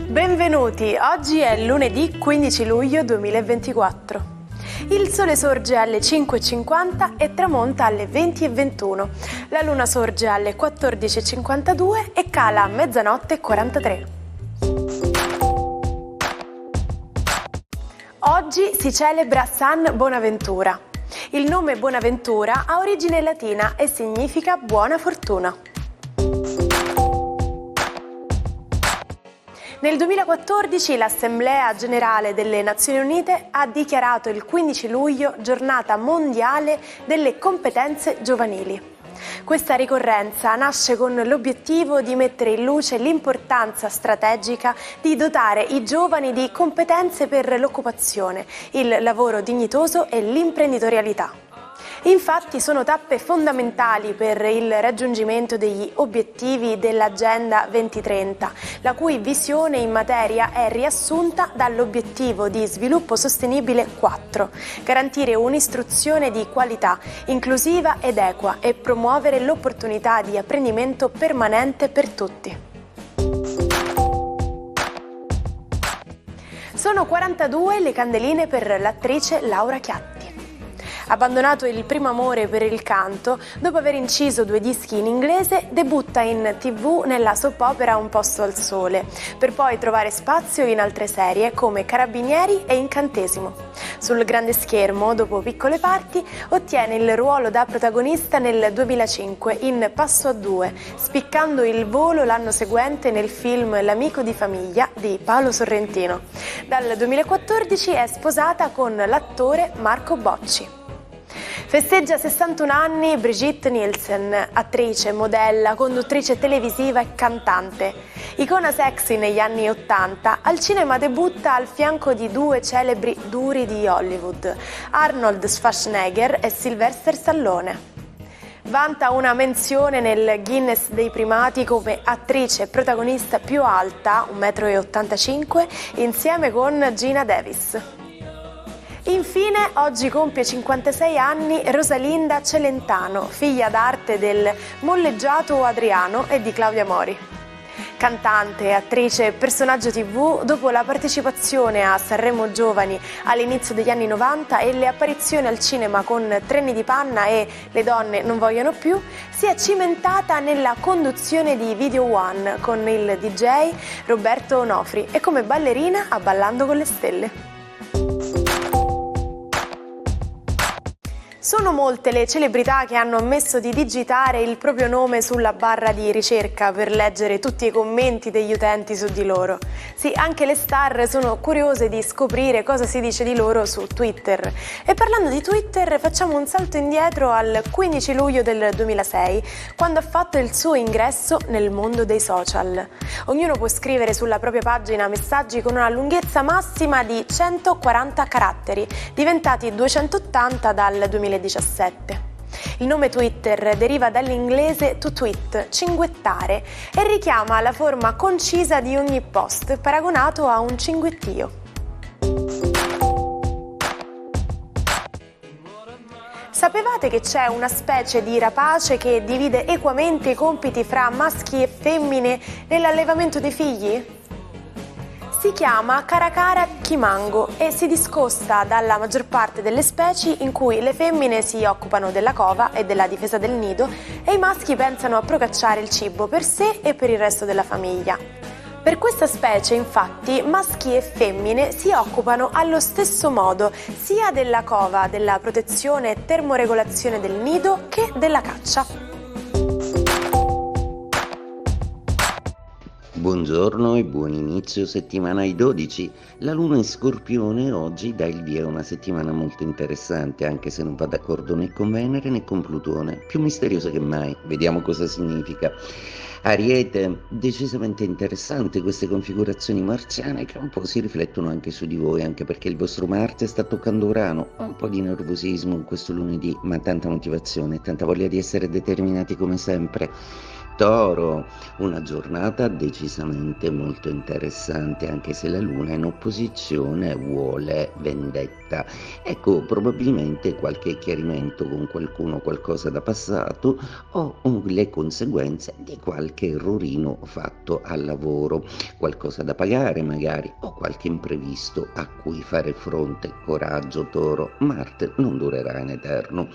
Benvenuti, oggi è lunedì 15 luglio 2024. Il sole sorge alle 5:50 e tramonta alle 20:21. La luna sorge alle 14:52 e cala a mezzanotte e 43. Oggi si celebra San Bonaventura. Il nome Bonaventura ha origine latina e significa buona fortuna. Nel 2014 l'Assemblea Generale delle Nazioni Unite ha dichiarato il 15 luglio Giornata Mondiale delle Competenze Giovanili. Questa ricorrenza nasce con l'obiettivo di mettere in luce l'importanza strategica di dotare i giovani di competenze per l'occupazione, il lavoro dignitoso e l'imprenditorialità. Infatti sono tappe fondamentali per il raggiungimento degli obiettivi dell'Agenda 2030, la cui visione in materia è riassunta dall'obiettivo di sviluppo sostenibile 4, garantire un'istruzione di qualità, inclusiva ed equa e promuovere l'opportunità di apprendimento permanente per tutti. Sono 42 le candeline per l'attrice Laura Chiatti. Abbandonato il primo amore per il canto, dopo aver inciso 2 dischi in inglese, debutta in TV nella soap opera Un posto al sole, per poi trovare spazio in altre serie come Carabinieri e Incantesimo. Sul grande schermo, dopo piccole parti, ottiene il ruolo da protagonista nel 2005 in Passo a due, spiccando il volo l'anno seguente nel film L'amico di famiglia di Paolo Sorrentino. Dal 2014 è sposata con l'attore Marco Bocci. Festeggia 61 anni Brigitte Nielsen, attrice, modella, conduttrice televisiva e cantante. Icona sexy negli anni 80, al cinema debutta al fianco di 2 celebri duri di Hollywood, Arnold Schwarzenegger e Sylvester Stallone. Vanta una menzione nel Guinness dei primati come attrice protagonista più alta, 1,85 m, insieme con Gina Davis. Infine, oggi compie 56 anni Rosalinda Celentano, figlia d'arte del molleggiato Adriano e di Claudia Mori. Cantante, attrice e personaggio TV, dopo la partecipazione a Sanremo Giovani all'inizio degli anni 90 e le apparizioni al cinema con Treni di panna e Le donne non vogliono più, si è cimentata nella conduzione di Video One con il DJ Roberto Onofri e come ballerina a Ballando con le stelle. Sono molte le celebrità che hanno ammesso di digitare il proprio nome sulla barra di ricerca per leggere tutti i commenti degli utenti su di loro. Sì, anche le star sono curiose di scoprire cosa si dice di loro su Twitter. E parlando di Twitter, facciamo un salto indietro al 15 luglio del 2006, quando ha fatto il suo ingresso nel mondo dei social. Ognuno può scrivere sulla propria pagina messaggi con una lunghezza massima di 140 caratteri, diventati 280 dal 2017. Il nome Twitter deriva dall'inglese to tweet, cinguettare, e richiama la forma concisa di ogni post, paragonato a un cinguettio. Sapevate che c'è una specie di rapace che divide equamente i compiti fra maschi e femmine nell'allevamento dei figli? Si chiama Caracara chimango e si discosta dalla maggior parte delle specie in cui le femmine si occupano della cova e della difesa del nido e i maschi pensano a procacciare il cibo per sé e per il resto della famiglia. Per questa specie, infatti, maschi e femmine si occupano allo stesso modo sia della cova, della protezione e termoregolazione del nido che della caccia. Buongiorno e buon inizio settimana ai 12. La luna in Scorpione oggi dà il via a una settimana molto interessante, anche se non va d'accordo né con Venere né con Plutone. Più misteriosa che mai. Vediamo cosa significa. Ariete, decisamente interessante queste configurazioni marziane che un po' si riflettono anche su di voi, anche perché il vostro Marte sta toccando Urano. Un po' di nervosismo questo lunedì, ma tanta motivazione, tanta voglia di essere determinati come sempre. Toro, una giornata decisamente molto interessante, anche se la Luna in opposizione vuole vendetta. Ecco, probabilmente qualche chiarimento con qualcuno, qualcosa da passato o le conseguenze di qualche errorino fatto al lavoro, qualcosa da pagare magari o qualche imprevisto a cui fare fronte. Coraggio Toro, Marte non durerà in eterno.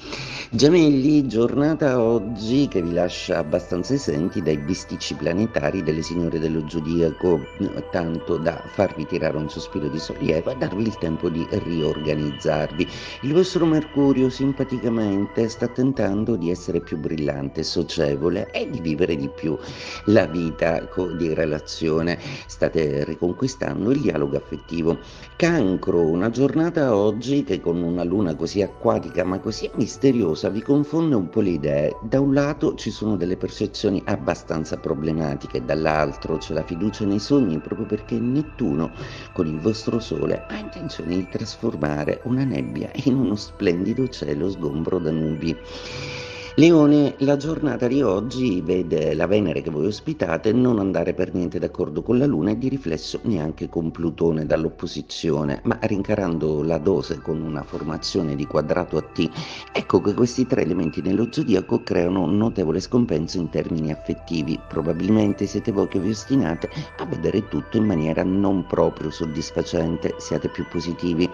Gemelli, giornata oggi che vi lascia abbastanza esenti dai bisticci planetari delle signore dello zodiaco, tanto da farvi tirare un sospiro di sollievo e darvi il tempo di riorganizzarvi. Il vostro Mercurio simpaticamente sta tentando di essere più brillante, socievole e di vivere di più la vita di relazione. State riconquistando il dialogo affettivo. Cancro, una giornata oggi che con una luna così acquatica ma così misteriosa vi confonde un po' le idee. Da un lato ci sono delle percezioni abbastanza problematiche, dall'altro c'è la fiducia nei sogni proprio perché Nettuno con il vostro Sole ha intenzione di trasformare una nebbia in uno splendido cielo sgombro da nubi. Leone, la giornata di oggi vede la Venere che voi ospitate non andare per niente d'accordo con la Luna e di riflesso neanche con Plutone dall'opposizione, ma rincarando la dose con una formazione di quadrato a T, ecco che questi tre elementi nello zodiaco creano un notevole scompenso in termini affettivi. Probabilmente siete voi che vi ostinate a vedere tutto in maniera non proprio soddisfacente, siate più positivi.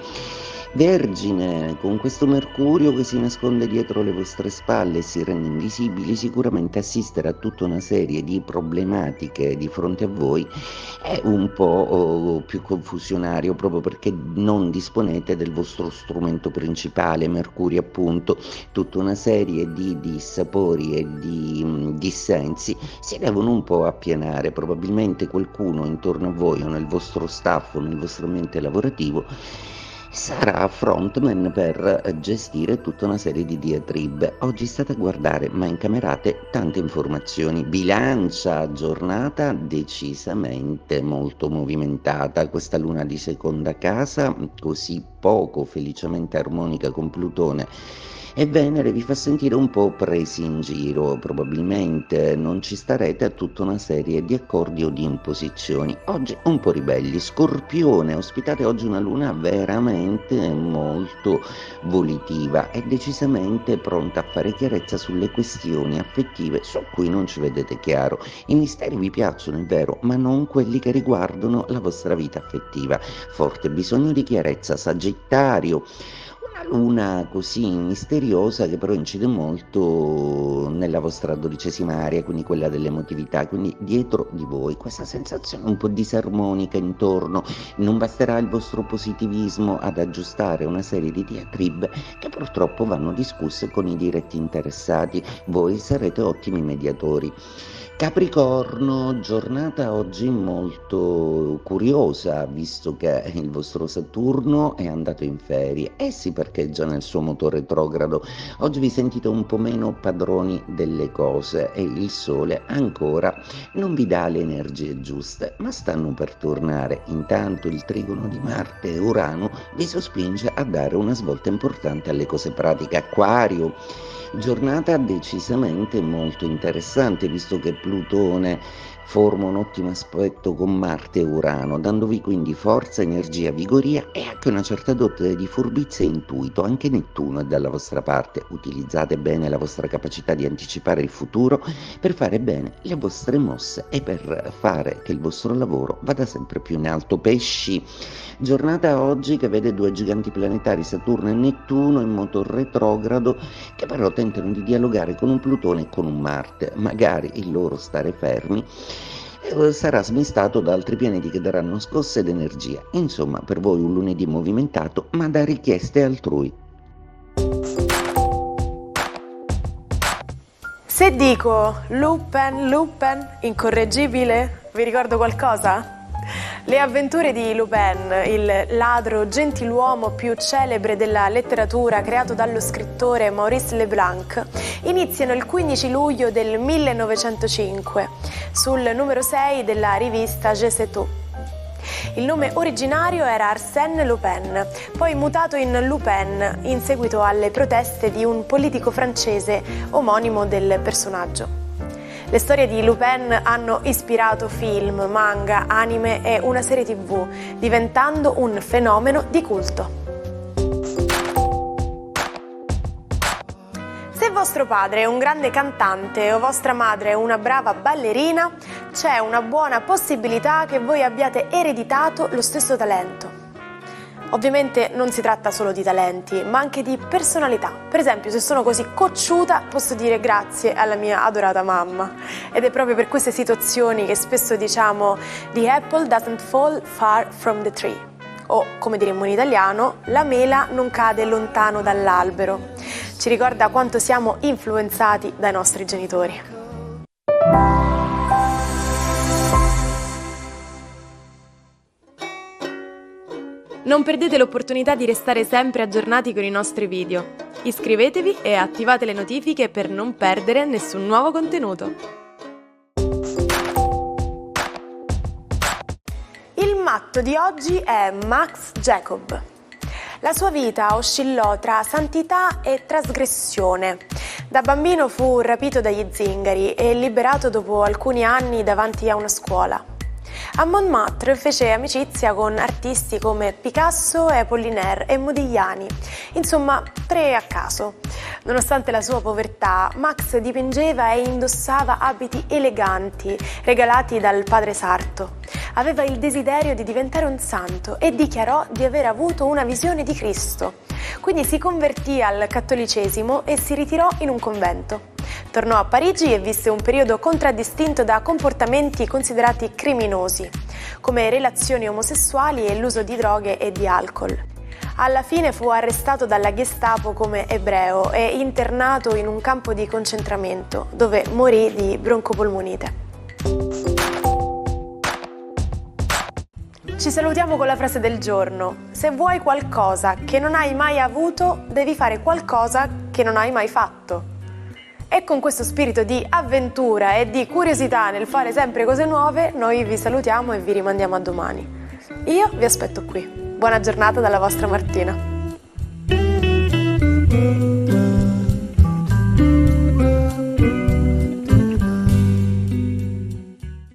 Vergine, con questo Mercurio che si nasconde dietro le vostre spalle e si rende invisibili, sicuramente assistere a tutta una serie di problematiche di fronte a voi è un po' più confusionario, proprio perché non disponete del vostro strumento principale, Mercurio appunto. Tutta una serie di dissapori e di dissensi si devono un po' appianare. Probabilmente qualcuno intorno a voi o nel vostro staff o nel vostro ambiente lavorativo sarà frontman per gestire tutta una serie di diatribe. Oggi state a guardare, ma incamerate tante informazioni. Bilancia, giornata decisamente molto movimentata. Questa luna di seconda casa, così poco felicemente armonica con Plutone e Venere, vi fa sentire un po' presi in giro. Probabilmente non ci starete a tutta una serie di accordi o di imposizioni. Oggi un po' ribelli. Scorpione, ospitate oggi una luna veramente molto volitiva e decisamente pronta a fare chiarezza sulle questioni affettive su cui non ci vedete chiaro. I misteri vi piacciono, è vero, ma non quelli che riguardano la vostra vita affettiva. Forte bisogno di chiarezza. Sagittario, luna così misteriosa che però incide molto nella vostra 12ª area, quindi quella dell'emotività, quindi dietro di voi questa sensazione un po' disarmonica intorno. Non basterà il vostro positivismo ad aggiustare una serie di diatribe che purtroppo vanno discusse con i diretti interessati. Voi sarete ottimi mediatori. Capricorno, giornata oggi molto curiosa, visto che il vostro Saturno è andato in ferie e si parcheggia nel suo moto retrogrado. Oggi vi sentite un po' meno padroni delle cose e il Sole ancora non vi dà le energie giuste, ma stanno per tornare. Intanto il trigono di Marte e Urano vi sospinge a dare una svolta importante alle cose pratiche. Acquario, giornata decisamente molto interessante, visto che Plutone forma un ottimo aspetto con Marte e Urano, dandovi quindi forza, energia, vigoria e anche una certa dote di furbizia e intuito. Anche Nettuno è dalla vostra parte. Utilizzate bene la vostra capacità di anticipare il futuro per fare bene le vostre mosse e per fare che il vostro lavoro vada sempre più in alto. Pesci, giornata oggi che vede due giganti planetari, Saturno e Nettuno, in moto retrogrado, che però tentano di dialogare con un Plutone e con un Marte. Magari il loro stare fermi sarà smistato da altri pianeti che daranno scosse ed energia. Insomma, per voi un lunedì movimentato, ma da richieste altrui. Se dico Lupin, incorreggibile, vi ricordo qualcosa? Le avventure di Lupin, il ladro gentiluomo più celebre della letteratura creato dallo scrittore Maurice Leblanc, iniziano il 15 luglio del 1905 sul numero 6 della rivista Je sais tout. Il nome originario era Arsène Lupin, poi mutato in Lupin in seguito alle proteste di un politico francese omonimo del personaggio. Le storie di Lupin hanno ispirato film, manga, anime e una serie TV, diventando un fenomeno di culto. Se vostro padre è un grande cantante o vostra madre è una brava ballerina, c'è una buona possibilità che voi abbiate ereditato lo stesso talento. Ovviamente non si tratta solo di talenti, ma anche di personalità. Per esempio, se sono così cocciuta, posso dire grazie alla mia adorata mamma. Ed è proprio per queste situazioni che spesso diciamo "The apple doesn't fall far from the tree". O, come diremmo in italiano, la mela non cade lontano dall'albero. Ci ricorda quanto siamo influenzati dai nostri genitori. Non perdete l'opportunità di restare sempre aggiornati con i nostri video. Iscrivetevi e attivate le notifiche per non perdere nessun nuovo contenuto. Il matto di oggi è Max Jacob. La sua vita oscillò tra santità e trasgressione. Da bambino fu rapito dagli zingari e liberato dopo alcuni anni davanti a una scuola. A Montmartre fece amicizia con artisti come Picasso, Apollinaire e Modigliani, insomma 3 a caso. Nonostante la sua povertà, Max dipingeva e indossava abiti eleganti regalati dal padre sarto. Aveva il desiderio di diventare un santo e dichiarò di aver avuto una visione di Cristo. Quindi si convertì al cattolicesimo e si ritirò in un convento. Tornò a Parigi e visse un periodo contraddistinto da comportamenti considerati criminosi, come relazioni omosessuali e l'uso di droghe e di alcol. Alla fine fu arrestato dalla Gestapo come ebreo e internato in un campo di concentramento, dove morì di broncopolmonite. Ci salutiamo con la frase del giorno: se vuoi qualcosa che non hai mai avuto, devi fare qualcosa che non hai mai fatto. E con questo spirito di avventura e di curiosità nel fare sempre cose nuove, noi vi salutiamo e vi rimandiamo a domani. Io vi aspetto qui. Buona giornata dalla vostra Martina.